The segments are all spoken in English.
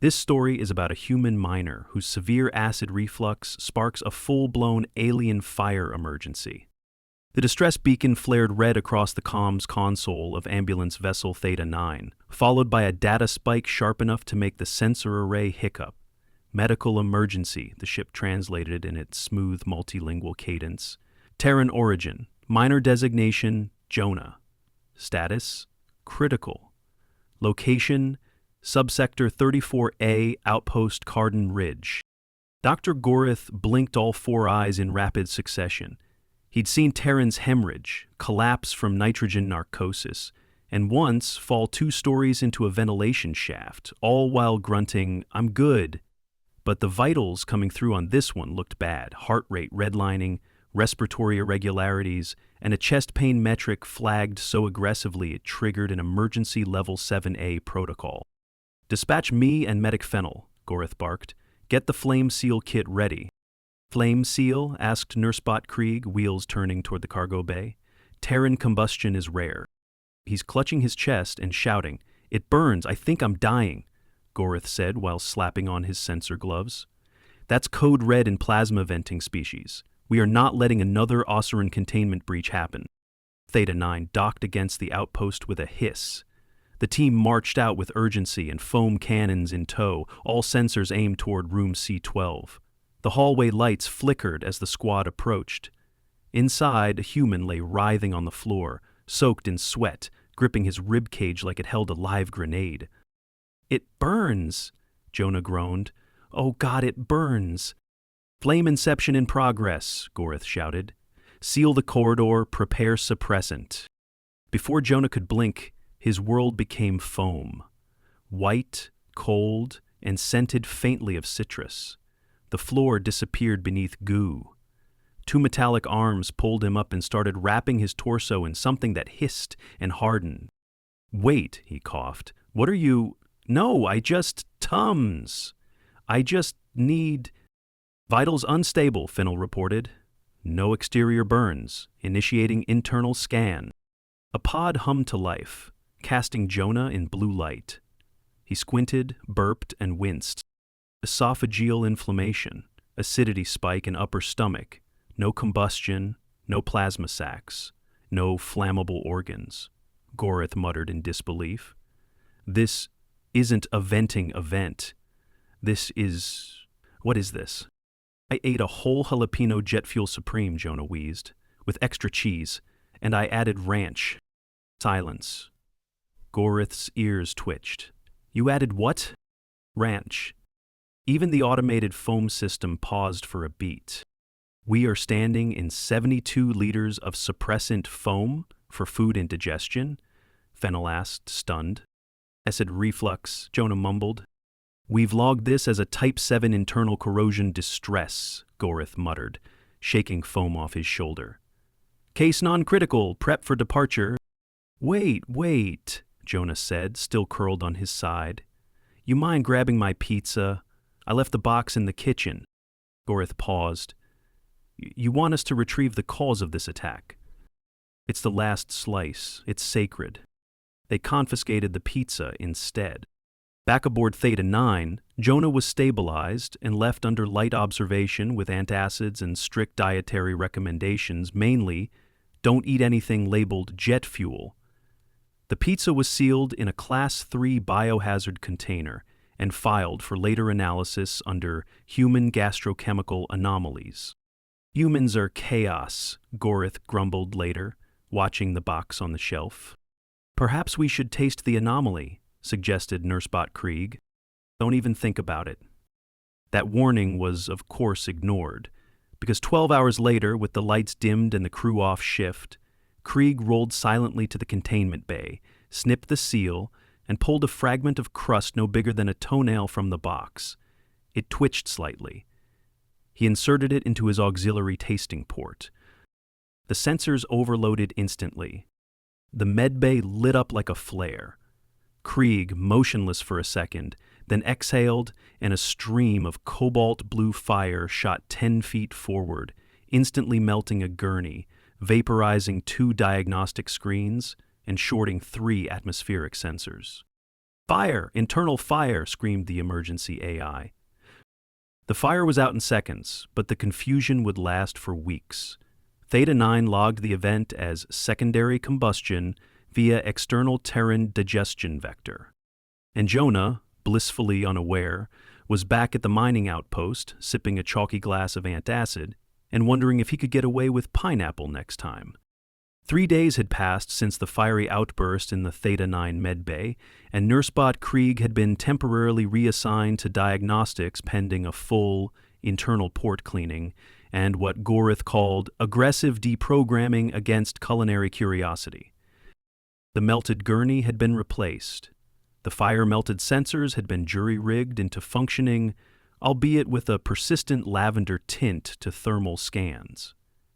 This story is about a human miner whose severe acid reflux sparks a full-blown alien fire emergency. The distress beacon flared red across the comms console of ambulance vessel Theta 9, followed by a data spike sharp enough to make the sensor array hiccup. Medical emergency, the ship translated in its smooth multilingual cadence. Terran origin, minor designation, Jonah. Status, critical. Location, subsector 34A, outpost Carden Ridge. Dr. Gorith blinked all four eyes in rapid succession. He'd seen Terran's hemorrhage, collapse from nitrogen narcosis, and once fall 2 stories into a ventilation shaft, all while grunting, "I'm good." But the vitals coming through on this one looked bad. Heart rate redlining, respiratory irregularities, and a chest pain metric flagged so aggressively it triggered an emergency level 7A protocol. "Dispatch me and Medic Fennel," Gorith barked. "Get the flame seal kit ready." "Flame seal?" asked Nursebot Krieg, wheels turning toward the cargo bay. "Terran combustion is rare." He's clutching his chest and shouting, "It burns, I think I'm dying," Gorith said while slapping on his sensor gloves. "That's code red in plasma venting species. We are not letting another Osseran containment breach happen." Theta 9 docked against the outpost with a hiss. The team marched out with urgency and foam cannons in tow, all sensors aimed toward room C12. The hallway lights flickered as the squad approached. Inside, a human lay writhing on the floor, soaked in sweat, gripping his ribcage like it held a live grenade. "It burns," Jonah groaned. "Oh God, it burns." "Flame inception in progress," Gorith shouted. "Seal the corridor, prepare suppressant." Before Jonah could blink, his world became foam. White, cold, and scented faintly of citrus. The floor disappeared beneath goo. 2 metallic arms pulled him up and started wrapping his torso in something that hissed and hardened. "Wait," he coughed. "What are you—" "No, Tums. I just need—" "Vitals unstable," Fennel reported. "No exterior burns. Initiating internal scan." A pod hummed to life, casting Jonah in blue light. He squinted, burped, and winced. Esophageal inflammation, acidity spike in upper stomach, no combustion, no plasma sacs, no flammable organs, Gorith muttered in disbelief. "This isn't a venting event. This is... What is this?" "I ate a whole jalapeno jet fuel supreme," Jonah wheezed, "with extra cheese, and I added ranch." Silence. Gorith's ears twitched. "You added what?" "Ranch." Even the automated foam system paused for a beat. "We are standing in 72 liters of suppressant foam for food indigestion?" Fennel asked, stunned. "Acid reflux," Jonah mumbled. "We've logged this as a Type 7 internal corrosion distress," Gorith muttered, shaking foam off his shoulder. "Case non-critical, prep for departure." Wait, Jonah said, still curled on his side. "You mind grabbing my pizza? I left the box in the kitchen." Gorith paused. "You want us to retrieve the cause of this attack?" "It's the last slice. It's sacred." They confiscated the pizza instead. Back aboard Theta 9, Jonah was stabilized and left under light observation with antacids and strict dietary recommendations, mainly, don't eat anything labeled jet fuel. The pizza was sealed in a Class 3 biohazard container and filed for later analysis under human gastrochemical anomalies. "Humans are chaos," Gorith grumbled later, watching the box on the shelf. "Perhaps we should taste the anomaly," suggested Nursebot Krieg. "Don't even think about it." That warning was, of course, ignored, because 12 hours later, with the lights dimmed and the crew off shift, Krieg rolled silently to the containment bay, snipped the seal, and pulled a fragment of crust no bigger than a toenail from the box. It twitched slightly. He inserted it into his auxiliary tasting port. The sensors overloaded instantly. The medbay lit up like a flare. Krieg, motionless for a second, then exhaled, and a stream of cobalt blue fire shot 10 feet forward, instantly melting a gurney, vaporizing 2 diagnostic screens, and shorting 3 atmospheric sensors. Fire! Internal fire! Screamed the emergency AI. The fire was out in seconds, but the confusion would last for weeks. Theta 9 logged the event as secondary combustion via external Terran digestion vector. And Jonah, blissfully unaware, was back at the mining outpost, sipping a chalky glass of antacid, and wondering if he could get away with pineapple next time. 3 days had passed since the fiery outburst in the Theta 9 medbay, and Nursebot Krieg had been temporarily reassigned to diagnostics pending a full, internal port cleaning and what Gorith called aggressive deprogramming against culinary curiosity. The melted gurney had been replaced. The fire-melted sensors had been jury-rigged into functioning, albeit with a persistent lavender tint to thermal scans.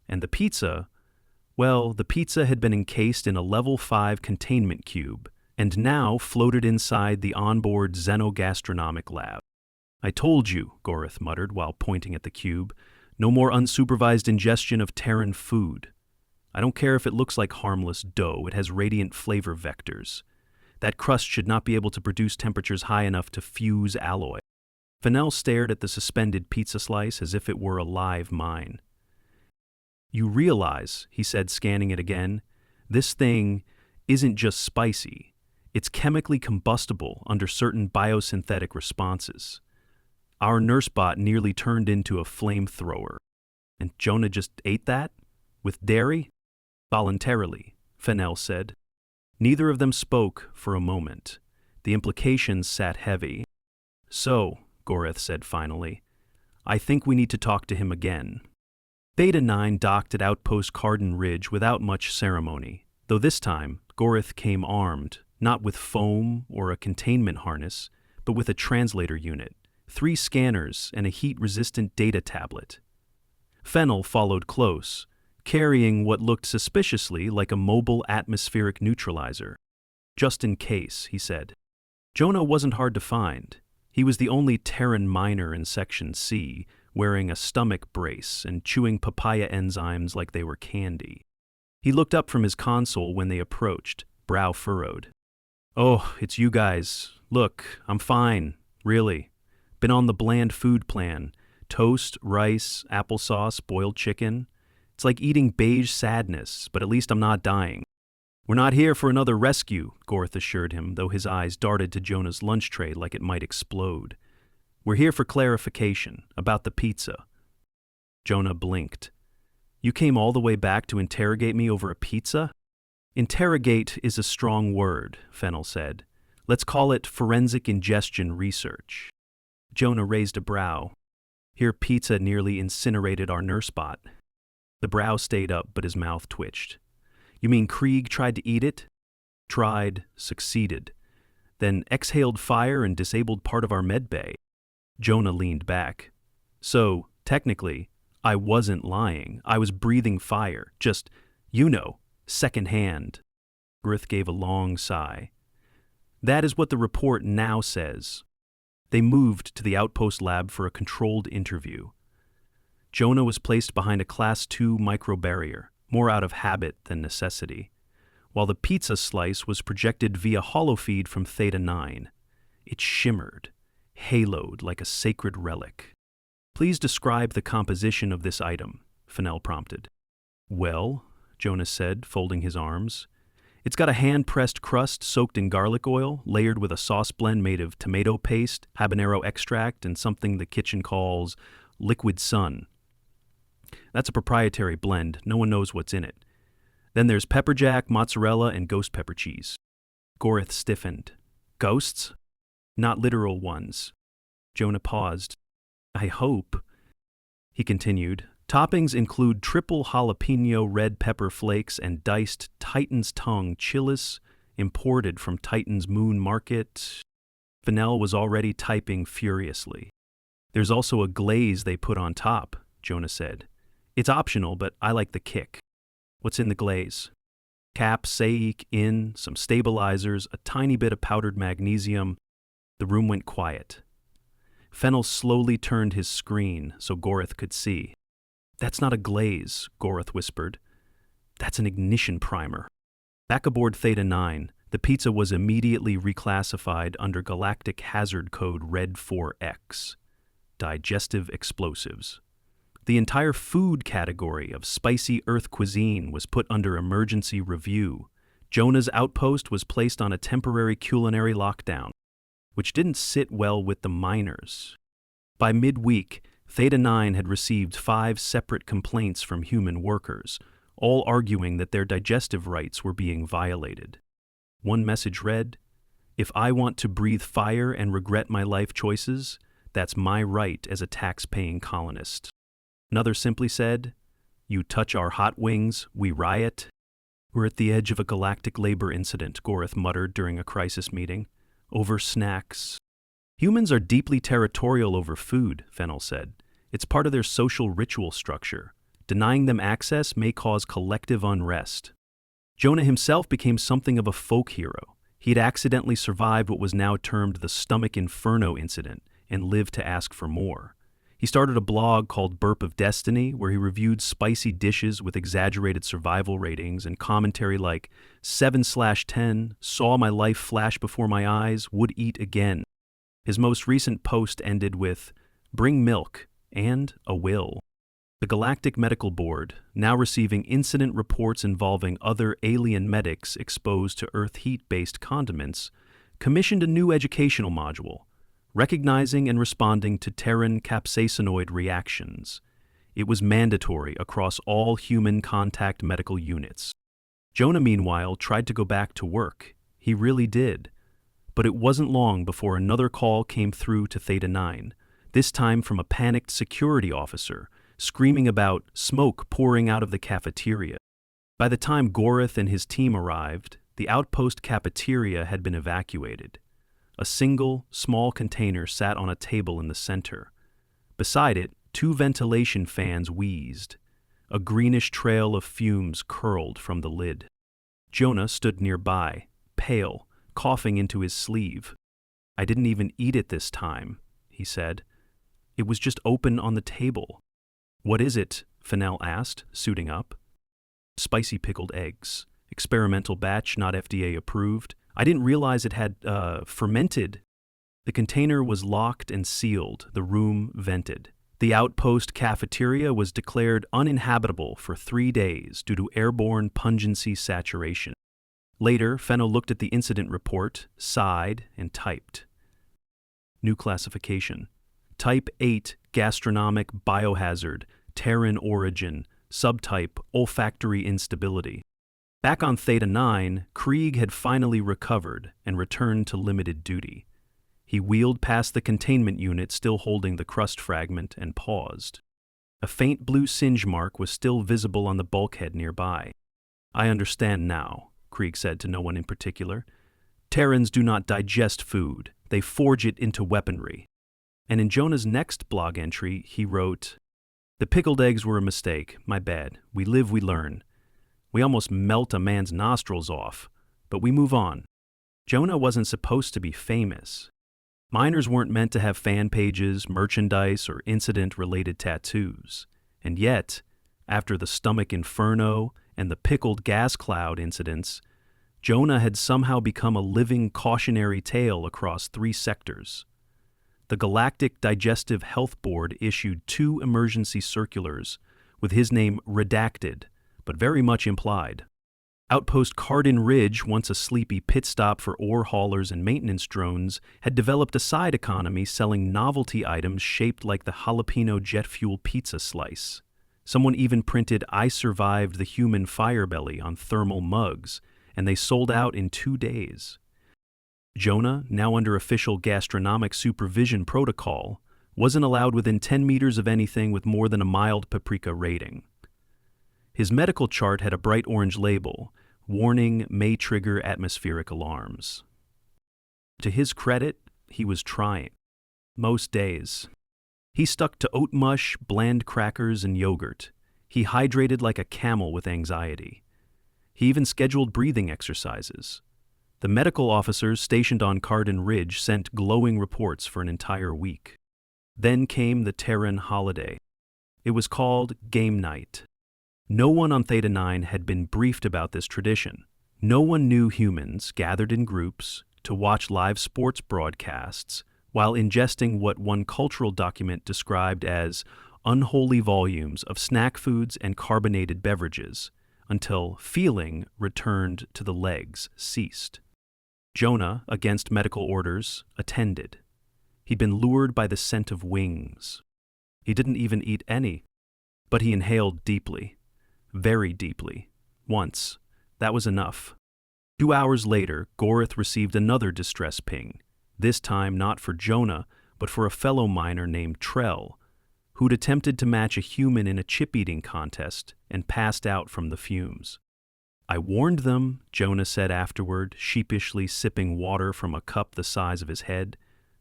And the pizza, well, the pizza had been encased in a level 5 containment cube, and now floated inside the onboard xenogastronomic lab. I told you, Gorith muttered while pointing at the cube, no more unsupervised ingestion of Terran food. I don't care if it looks like harmless dough, it has radiant flavor vectors. That crust should not be able to produce temperatures high enough to fuse alloy. Fennell stared at the suspended pizza slice as if it were a live mine. You realize, he said, scanning it again, this thing isn't just spicy. It's chemically combustible under certain biosynthetic responses. Our nursebot nearly turned into a flamethrower. And Jonah just ate that? With dairy? Voluntarily, Fennell said. Neither of them spoke for a moment. The implications sat heavy. So, Gorith said finally, I think we need to talk to him again. Theta 9 docked at Outpost Carden Ridge without much ceremony, though this time Gorith came armed, not with foam or a containment harness, but with a translator unit, 3 scanners, and a heat-resistant data tablet. Fennell followed close, carrying what looked suspiciously like a mobile atmospheric neutralizer. Just in case, he said. Jonah wasn't hard to find. He was the only Terran miner in Section C, wearing a stomach brace and chewing papaya enzymes like they were candy. He looked up from his console when they approached, brow furrowed. Oh, it's you guys. Look, I'm fine, really. Been on the bland food plan. Toast, rice, applesauce, boiled chicken. It's like eating beige sadness, but at least I'm not dying. We're not here for another rescue, Gorith assured him, though his eyes darted to Jonah's lunch tray like it might explode. We're here for clarification, about the pizza. Jonah blinked. You came all the way back to interrogate me over a pizza? Interrogate is a strong word, Fennell said. Let's call it forensic ingestion research. Jonah raised a brow. Here pizza nearly incinerated our nursebot. The brow stayed up, but his mouth twitched. You mean Krieg tried to eat it? Tried, succeeded. Then exhaled fire and disabled part of our medbay. Jonah leaned back. So, technically, I wasn't lying. I was breathing fire. Just, secondhand. Gorith gave a long sigh. That is what the report now says. They moved to the outpost lab for a controlled interview. Jonah was placed behind a Class 2 microbarrier, more out of habit than necessity, while the pizza slice was projected via holofeed from Theta 9. It shimmered, haloed like a sacred relic. Please describe the composition of this item, Fennell prompted. Well, Jonah said, folding his arms, it's got a hand-pressed crust soaked in garlic oil, layered with a sauce blend made of tomato paste, habanero extract, and something the kitchen calls liquid sun. That's a proprietary blend. No one knows what's in it. Then there's pepper jack, mozzarella, and ghost pepper cheese. Gorith stiffened. Ghosts? Not literal ones. Jonah paused. I hope. He continued. Toppings include triple jalapeno red pepper flakes and diced Titan's tongue chilis, imported from Titan's Moon Market. Fennell was already typing furiously. There's also a glaze they put on top, Jonah said. It's optional, but I like the kick. What's in the glaze? Capsaic in, some stabilizers, a tiny bit of powdered magnesium. The room went quiet. Fennell slowly turned his screen so Gorith could see. That's not a glaze, Gorith whispered. That's an ignition primer. Back aboard Theta 9, The pizza was immediately reclassified under Galactic Hazard Code Red 4X, digestive explosives. The entire food category of spicy Earth cuisine was put under emergency review. Jonah's outpost was placed on a temporary culinary lockdown, which didn't sit well with the miners. By midweek, Theta 9 had received 5 separate complaints from human workers, all arguing that their digestive rights were being violated. One message read, "If I want to breathe fire and regret my life choices, that's my right as a tax-paying colonist." Another simply said, "You touch our hot wings, we riot." "We're at the edge of a galactic labor incident," Goreth muttered during a crisis meeting. "Over snacks." "Humans are deeply territorial over food," Fennel said. "It's part of their social ritual structure. Denying them access may cause collective unrest." Jonah himself became something of a folk hero. He had accidentally survived what was now termed the Stomach Inferno incident and lived to ask for more. He started a blog called Burp of Destiny, where he reviewed spicy dishes with exaggerated survival ratings and commentary like 7/10, saw my life flash before my eyes, would eat again. His most recent post ended with, "Bring milk and a will." The Galactic Medical Board, now receiving incident reports involving other alien medics exposed to Earth heat-based condiments, commissioned a new educational module, recognizing and responding to Terran capsaicinoid reactions. It was mandatory across all human contact medical units. Jonah, meanwhile, tried to go back to work. He really did. But it wasn't long before another call came through to Theta 9, this time from a panicked security officer, screaming about smoke pouring out of the cafeteria. By the time Goreth and his team arrived, the outpost cafeteria had been evacuated. A single, small container sat on a table in the center. Beside it, 2 ventilation fans wheezed. A greenish trail of fumes curled from the lid. Jonah stood nearby, pale, coughing into his sleeve. "I didn't even eat it this time," he said. "It was just open on the table." "What is it?" Fennel asked, suiting up. "Spicy pickled eggs. Experimental batch, not FDA approved. I didn't realize it had, fermented." The container was locked and sealed, the room vented. The outpost cafeteria was declared uninhabitable for 3 days due to airborne pungency saturation. Later, Fennel looked at the incident report, sighed, and typed. New classification. Type 8 gastronomic biohazard, Terran origin, subtype olfactory instability. Back on Theta 9, Krieg had finally recovered and returned to limited duty. He wheeled past the containment unit still holding the crust fragment and paused. A faint blue singe mark was still visible on the bulkhead nearby. "I understand now," Krieg said to no one in particular. "Terrans do not digest food, they forge it into weaponry." And in Jonah's next blog entry, he wrote, "The pickled eggs were a mistake, my bad. We live, we learn. We almost melt a man's nostrils off, but we move on." Jonah wasn't supposed to be famous. Miners weren't meant to have fan pages, merchandise, or incident-related tattoos. And yet, after the Stomach Inferno and the pickled gas cloud incidents, Jonah had somehow become a living cautionary tale across 3 sectors. The Galactic Digestive Health Board issued 2 emergency circulars with his name redacted, but very much implied. Outpost Cardin Ridge, once a sleepy pit stop for ore haulers and maintenance drones, had developed a side economy selling novelty items shaped like the jalapeno jet fuel pizza slice. Someone even printed "I survived the human fire belly" on thermal mugs, and they sold out in 2 days. Jonah, now under official gastronomic supervision protocol, wasn't allowed within 10 meters of anything with more than a mild paprika rating. His medical chart had a bright orange label, "Warning may trigger atmospheric alarms." To his credit, he was trying. Most days. He stuck to oat mush, bland crackers, and yogurt. He hydrated like a camel with anxiety. He even scheduled breathing exercises. The medical officers stationed on Cardin Ridge sent glowing reports for an entire week. Then came the Terran holiday. It was called Game Night. No one on Theta 9 had been briefed about this tradition. No one knew humans gathered in groups to watch live sports broadcasts while ingesting what one cultural document described as unholy volumes of snack foods and carbonated beverages until feeling returned to the legs ceased. Jonah, against medical orders, attended. He'd been lured by the scent of wings. He didn't even eat any, but he inhaled deeply, very deeply, once. That was enough. 2 hours later, Gorith received another distress ping, this time not for Jonah, but for a fellow miner named Trell, who'd attempted to match a human in a chip-eating contest and passed out from the fumes. "I warned them," Jonah said afterward, sheepishly sipping water from a cup the size of his head.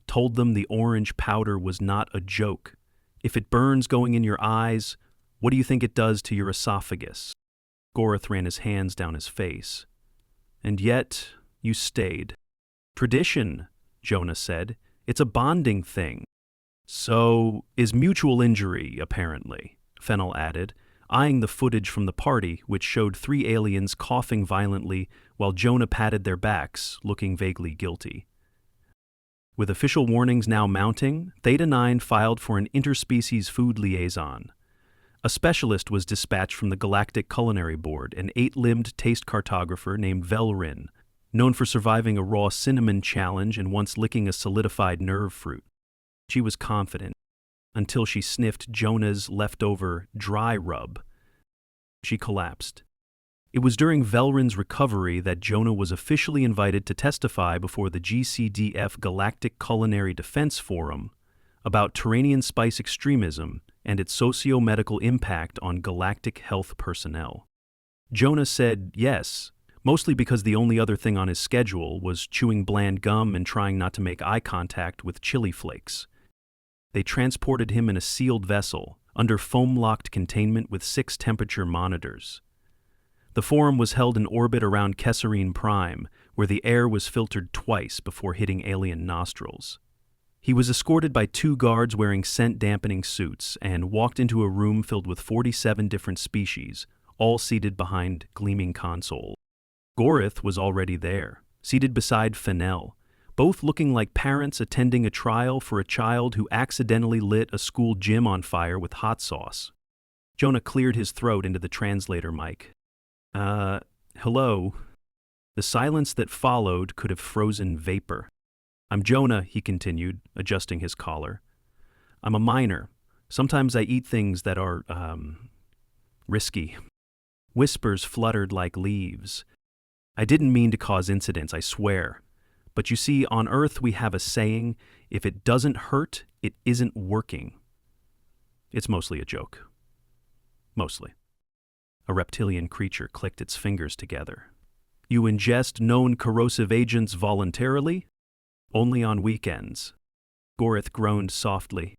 "Told them the orange powder was not a joke. If it burns going in your eyes, what do you think it does to your esophagus?" Gorith ran his hands down his face. "And yet, you stayed." "Tradition," Jonah said. "It's a bonding thing." "So is mutual injury, apparently," Fennel added, eyeing the footage from the party, which showed 3 aliens coughing violently while Jonah patted their backs, looking vaguely guilty. With official warnings now mounting, Theta 9 filed for an interspecies food liaison. A specialist was dispatched from the Galactic Culinary Board, an 8-limbed taste cartographer named Velrin, known for surviving a raw cinnamon challenge and once licking a solidified nerve fruit. She was confident, until she sniffed Jonah's leftover dry rub. She collapsed. It was during Velrin's recovery that Jonah was officially invited to testify before the GCDF Galactic Culinary Defense Forum about Turanian spice extremism and its socio-medical impact on galactic health personnel. Jonah said yes, mostly because the only other thing on his schedule was chewing bland gum and trying not to make eye contact with chili flakes. They transported him in a sealed vessel, under foam-locked containment with 6 temperature monitors. The forum was held in orbit around Kesserine Prime, where the air was filtered twice before hitting alien nostrils. He was escorted by 2 guards wearing scent-dampening suits and walked into a room filled with 47 different species, all seated behind gleaming consoles. Gorith was already there, seated beside Fennel, both looking like parents attending a trial for a child who accidentally lit a school gym on fire with hot sauce. Jonah cleared his throat into the translator mic. Hello." The silence that followed could have frozen vapor. "I'm Jonah," he continued, adjusting his collar. "I'm a miner. Sometimes I eat things that are, risky." Whispers fluttered like leaves. "I didn't mean to cause incidents, I swear. But you see, on Earth we have a saying, if it doesn't hurt, it isn't working." It's mostly a joke. Mostly. A reptilian creature clicked its fingers together. "You ingest known corrosive agents voluntarily? Only on weekends." Gorith groaned softly.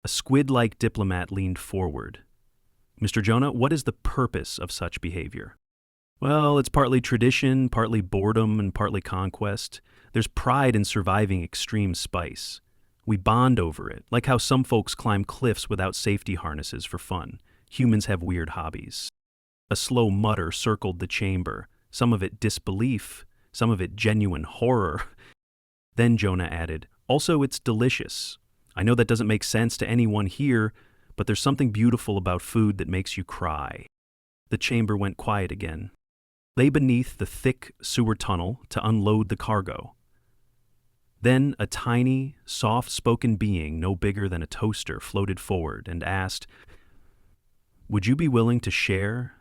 A squid-like diplomat leaned forward. "Mr. Jonah, what is the purpose of such behavior?" "Well, it's partly tradition, partly boredom, and partly conquest. There's pride in surviving extreme spice. We bond over it, like how some folks climb cliffs without safety harnesses for fun. Humans have weird hobbies." A slow mutter circled the chamber, some of it disbelief, some of it genuine horror. Then Jonah added, "Also, it's delicious. I know that doesn't make sense to anyone here, but there's something beautiful about food that makes you cry." The chamber went quiet again. Lay beneath the thick sewer tunnel to unload the cargo. Then a tiny, soft-spoken being no bigger than a toaster floated forward and asked, "Would you be willing to share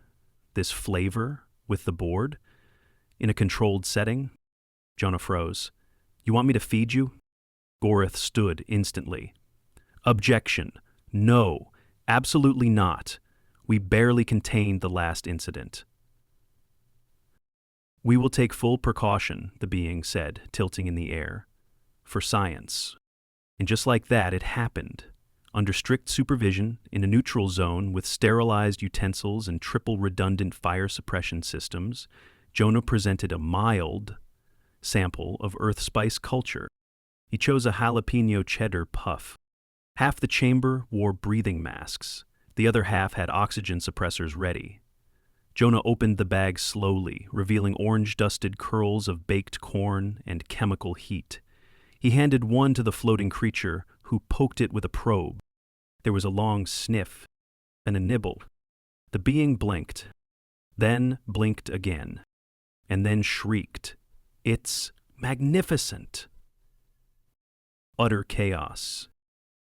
this flavor with the board in a controlled setting?" Jonah froze. "You want me to feed you?" Gorith stood instantly. "Objection. No, absolutely not. We barely contained the last incident." "We will take full precaution," the being said, tilting in the air. "For science." And just like that, it happened. Under strict supervision, in a neutral zone with sterilized utensils and triple redundant fire suppression systems, Jonah presented a mild sample of Earth spice culture. He chose a jalapeno cheddar puff. Half the chamber wore breathing masks. The other half had oxygen suppressors ready. Jonah opened the bag slowly, revealing orange-dusted curls of baked corn and chemical heat. He handed one to the floating creature, who poked it with a probe. There was a long sniff and a nibble. The being blinked, then blinked again, and then shrieked. "It's magnificent!" Utter chaos.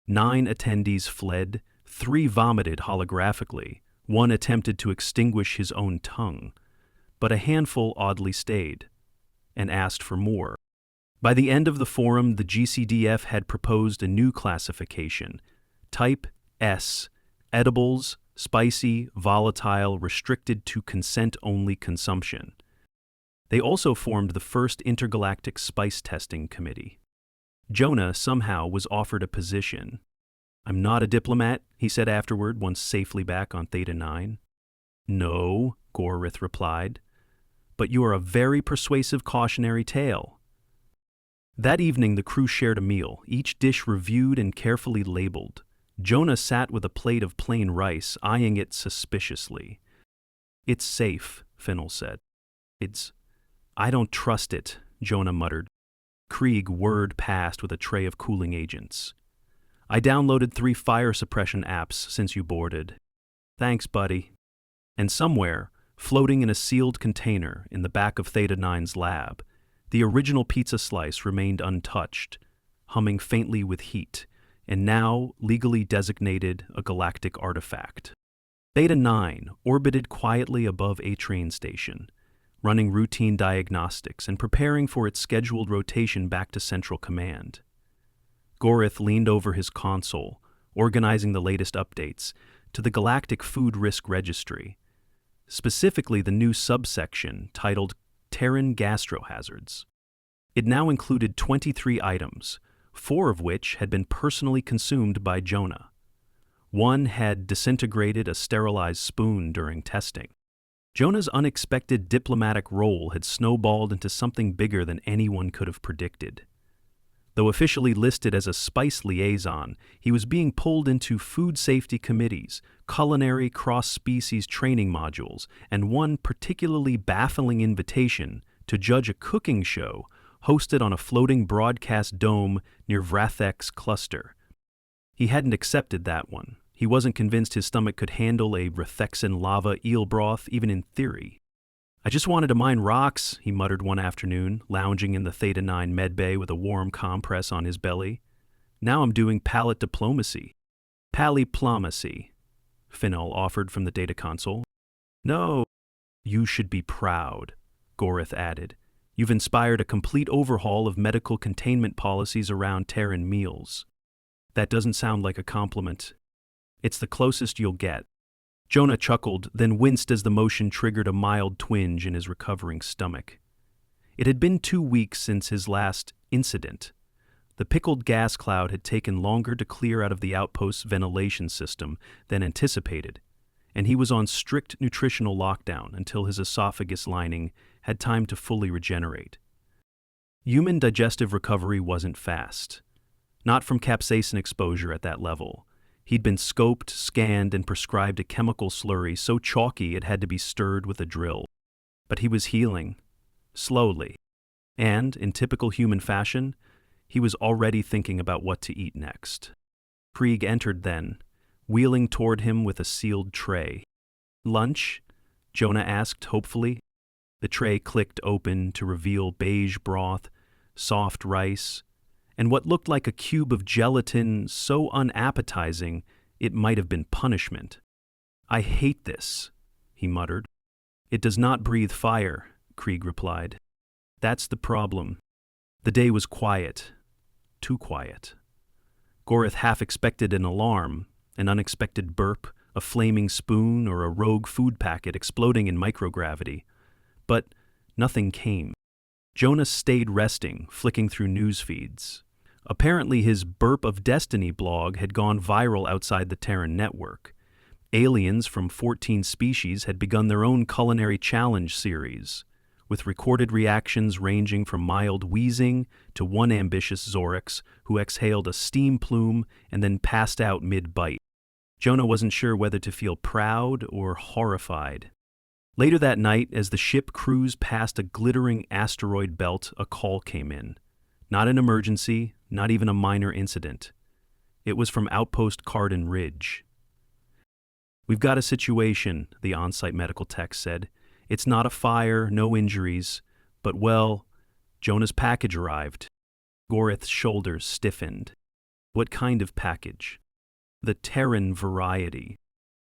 9 attendees fled, 3 vomited holographically, 1 attempted to extinguish his own tongue, but a handful oddly stayed and asked for more. By the end of the forum, the GCDF had proposed a new classification, Type S, edibles, spicy, volatile, restricted to consent-only consumption. They also formed the first intergalactic spice testing committee. Jonah somehow was offered a position. "I'm not a diplomat," he said afterward, once safely back on Theta 9. "No," Gorrith replied, "but you are a very persuasive cautionary tale." That evening the crew shared a meal, each dish reviewed and carefully labeled. Jonah sat with a plate of plain rice, eyeing it suspiciously. "It's safe," Fennel said. I don't trust it," Jonah muttered. Krieg whirred past with a tray of cooling agents. "I downloaded 3 fire suppression apps since you boarded." "Thanks, buddy." And somewhere, floating in a sealed container in the back of Theta 9's lab, the original pizza slice remained untouched, humming faintly with heat, and now legally designated a galactic artifact. Theta 9 orbited quietly above A-Train Station, running routine diagnostics and preparing for its scheduled rotation back to Central Command. Gorrith leaned over his console, organizing the latest updates to the Galactic Food Risk Registry, specifically the new subsection titled Terran Gastrohazards. It now included 23 items, 4 of which had been personally consumed by Jonah. 1 had disintegrated a sterilized spoon during testing. Jonah's unexpected diplomatic role had snowballed into something bigger than anyone could have predicted. Though officially listed as a spice liaison, he was being pulled into food safety committees, culinary cross-species training modules, and one particularly baffling invitation to judge a cooking show hosted on a floating broadcast dome near Vrathek's cluster. He hadn't accepted that one. He wasn't convinced his stomach could handle a Rathexan lava eel broth, even in theory. "I just wanted to mine rocks," he muttered one afternoon, lounging in the Theta 9 medbay with a warm compress on his belly. "Now I'm doing palate diplomacy." "Paliplomacy," Fennel offered from the data console. "No, you should be proud," Gorrith added. "You've inspired a complete overhaul of medical containment policies around Terran meals." "That doesn't sound like a compliment." "It's the closest you'll get." Jonah chuckled, then winced as the motion triggered a mild twinge in his recovering stomach. It had been 2 weeks since his last incident. The pickled gas cloud had taken longer to clear out of the outpost's ventilation system than anticipated, and he was on strict nutritional lockdown until his esophagus lining had time to fully regenerate. Human digestive recovery wasn't fast. Not from capsaicin exposure at that level. He'd been scoped, scanned, and prescribed a chemical slurry so chalky it had to be stirred with a drill. But he was healing, slowly. And, in typical human fashion, he was already thinking about what to eat next. Krieg entered then, wheeling toward him with a sealed tray. "Lunch?" Jonah asked hopefully. The tray clicked open to reveal beige broth, soft rice, and what looked like a cube of gelatin so unappetizing it might have been punishment. "I hate this," he muttered. "It does not breathe fire," Krieg replied. "That's the problem." The day was quiet, too quiet. Gorrith half expected an alarm, an unexpected burp, a flaming spoon, or a rogue food packet exploding in microgravity. But nothing came. Jonah stayed resting, flicking through news feeds. Apparently his Burp of Destiny blog had gone viral outside the Terran network. Aliens from 14 species had begun their own culinary challenge series, with recorded reactions ranging from mild wheezing to one ambitious Zorax who exhaled a steam plume and then passed out mid-bite. Jonah wasn't sure whether to feel proud or horrified. Later that night, as the ship cruised past a glittering asteroid belt, a call came in. Not an emergency, not even a minor incident. It was from Outpost Carden Ridge. "We've got a situation," the on-site medical tech said. "It's not a fire, no injuries, but, well, Jonah's package arrived." Gorith's shoulders stiffened. What kind of package? The Terran variety.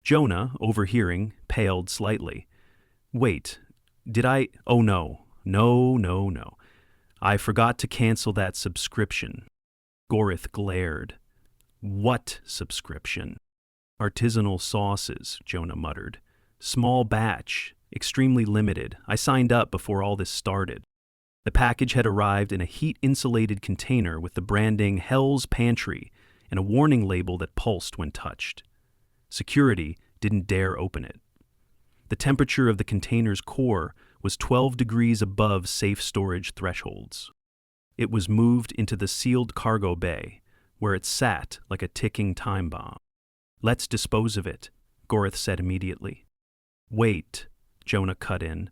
Jonah, overhearing, paled slightly. "Wait, did I— oh no. No. I forgot to cancel that subscription." Gorith glared. "What subscription?" "Artisanal sauces," Jonah muttered. "Small batch, extremely limited. I signed up before all this started." The package had arrived in a heat-insulated container with the branding Hell's Pantry and a warning label that pulsed when touched. Security didn't dare open it. The temperature of the container's core was 12 degrees above safe storage thresholds. It was moved into the sealed cargo bay, where it sat like a ticking time bomb. "Let's dispose of it," Gorith said immediately. "Wait," Jonah cut in.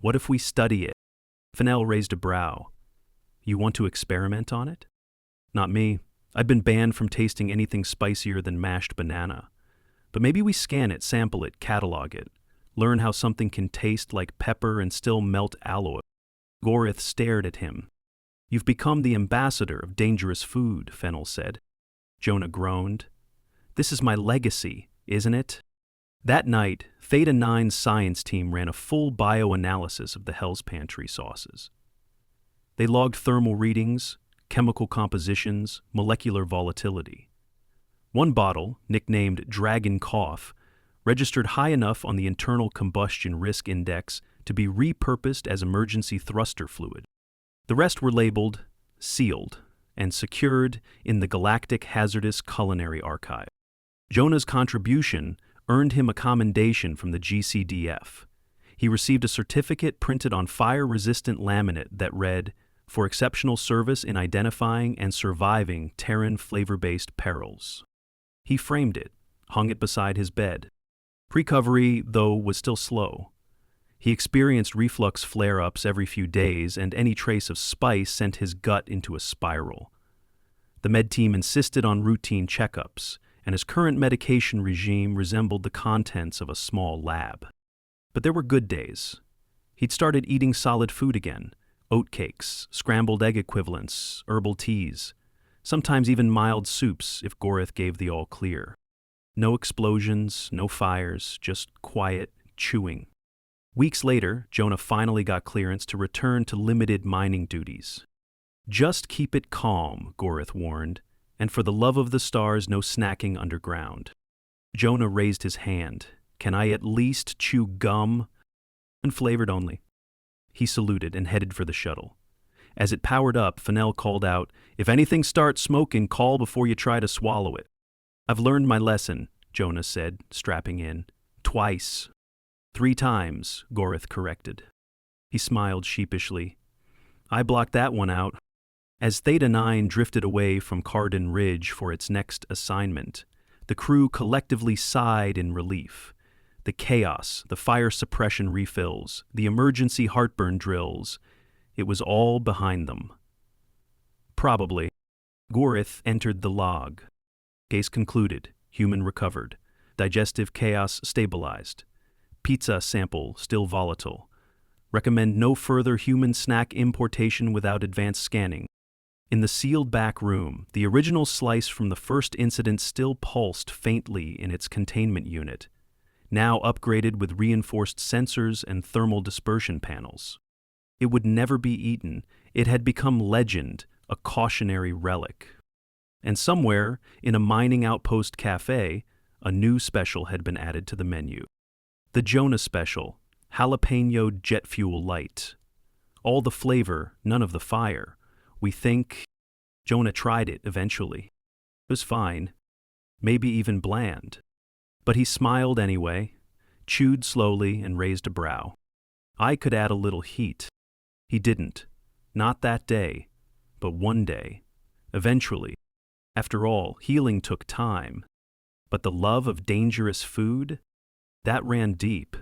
"What if we study it?" Fennell raised a brow. "You want to experiment on it?" "Not me. I've been banned from tasting anything spicier than mashed banana. But maybe we scan it, sample it, catalog it, learn how something can taste like pepper and still melt alloy." Gorith stared at him. "You've become the ambassador of dangerous food," Fennell said. Jonah groaned. "This is my legacy, isn't it?" That night, Theta 9's science team ran a full bioanalysis of the Hell's Pantry sauces. They logged thermal readings, chemical compositions, molecular volatility. One bottle, nicknamed Dragon Cough, registered high enough on the internal combustion risk index to be repurposed as emergency thruster fluid. The rest were labeled, sealed, and secured in the Galactic Hazardous Culinary Archive. Jonah's contribution earned him a commendation from the GCDF. He received a certificate printed on fire-resistant laminate that read, "For exceptional service in identifying and surviving Terran flavor-based perils." He framed it, hung it beside his bed. Recovery, though, was still slow. He experienced reflux flare-ups every few days, and any trace of spice sent his gut into a spiral. The med team insisted on routine checkups, and his current medication regime resembled the contents of a small lab. But there were good days. He'd started eating solid food again: oatcakes, scrambled egg equivalents, herbal teas, sometimes even mild soups if Gorith gave the all-clear. No explosions, no fires, just quiet chewing. Weeks later, Jonah finally got clearance to return to limited mining duties. "Just keep it calm," Gorith warned, "and for the love of the stars, no snacking underground." Jonah raised his hand. "Can I at least chew gum?" "Unflavored only." He saluted and headed for the shuttle. As it powered up, Fennell called out, "If anything starts smoking, call before you try to swallow it." "I've learned my lesson," Jonah said, strapping in. "Twice." "3 times, Gorith corrected. He smiled sheepishly. "I blocked that one out." As Theta 9 drifted away from Carden Ridge for its next assignment, the crew collectively sighed in relief. The chaos, the fire suppression refills, the emergency heartburn drills, it was all behind them. Probably. Gorith entered the log. Case concluded. Human recovered. Digestive chaos stabilized. Pizza sample still volatile. Recommend no further human snack importation without advanced scanning. In the sealed back room, the original slice from the first incident still pulsed faintly in its containment unit, now upgraded with reinforced sensors and thermal dispersion panels. It would never be eaten. It had become legend, a cautionary relic. And somewhere, in a mining outpost cafe, a new special had been added to the menu. The Jonah Special, jalapeno jet fuel light. All the flavor, none of the fire. We think Jonah tried it eventually. It was fine, maybe even bland. But he smiled anyway, chewed slowly, and raised a brow. I could add a little heat. He didn't. Not that day, but one day. Eventually. After all, healing took time. But the love of dangerous food? That ran deep.